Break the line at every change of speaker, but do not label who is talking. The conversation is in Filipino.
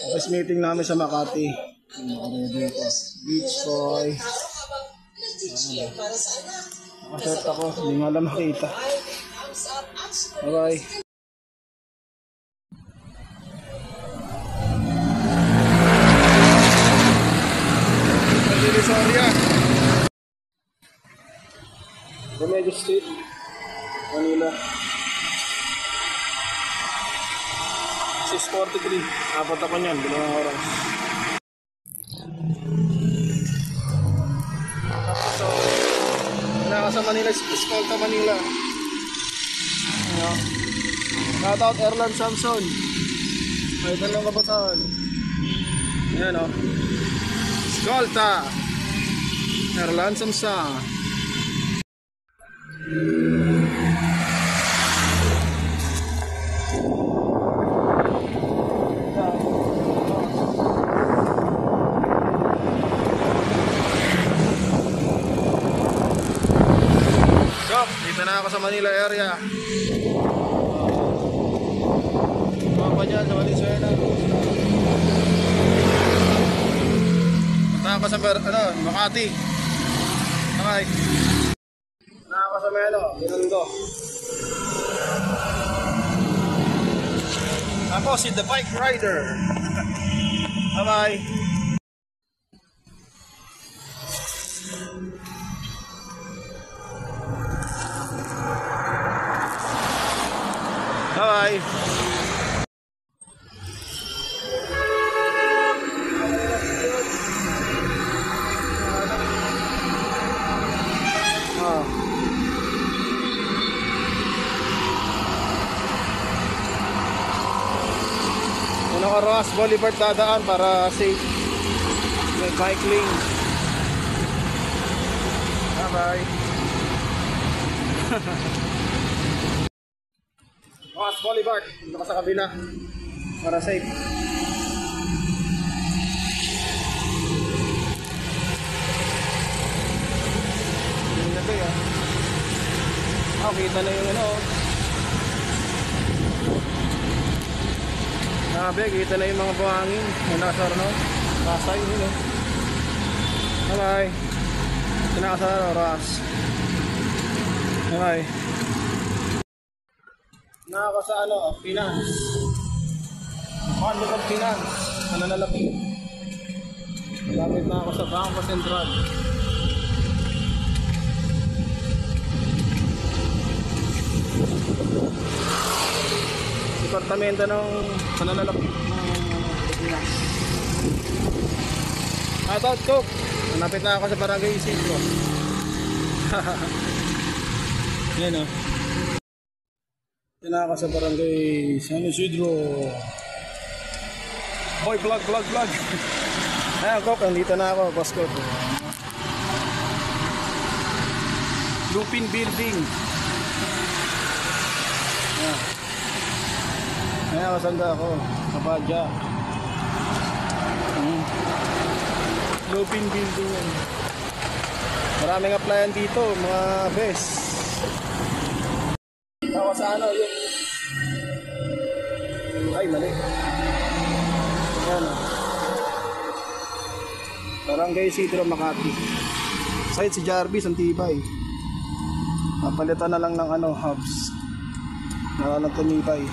Office meeting namin sa Makati. Beach Boy. Nakasert ako, hindi nga lang makita. Bye-bye. Divisoria. Remedios Street, Manila. 6:43. Apat ako niyan, 2 oras. So, wala ka sa Manila, Escolta, Manila. Shout out Erland Samson. Ay, tanong kabataan. Ayan o. Escolta Erland Samson. Dito na ako sa Manila area. Mga pa dyan sa Valenzuela. Punta ako sa Makati. Okay. Punta ako sa Melo, Binondo. Ako si The Bike Rider. Bye bye. Bye. Ano ka Roas Boulevard dadaan para safe. May bike lane. Bye bye. Roas Boulevard, dito ka sa kabila para safe. Yung nabi kita na yung Nabi, kita na yung mga buhangin muna sa Pasay yun Bye. Ito na ka sa Roas. Bye. Na ako sa Finance. Bando ng Finance. Nananalapit. Malapit na ako sa Bangko Sentral. Departamento ng nananalapit ng Finance. Shoutout Cook. Malapit na ako sa Barangay Isidro. Yan o. Yan ako sa Barangay San Isidro. Boy, vlog. Ayan, Cook, andito na ako, boss ko. Lupin Building. Ayan, kasanda ako. Kabadya. Lupin Building. Maraming applyan dito, mga best. Ako sa yun. Ay, mali. Ayan Barangay Isidro, Makati. Site si Jarvis, ang tibay. Papalitan na lang ng hubs. Tumibay.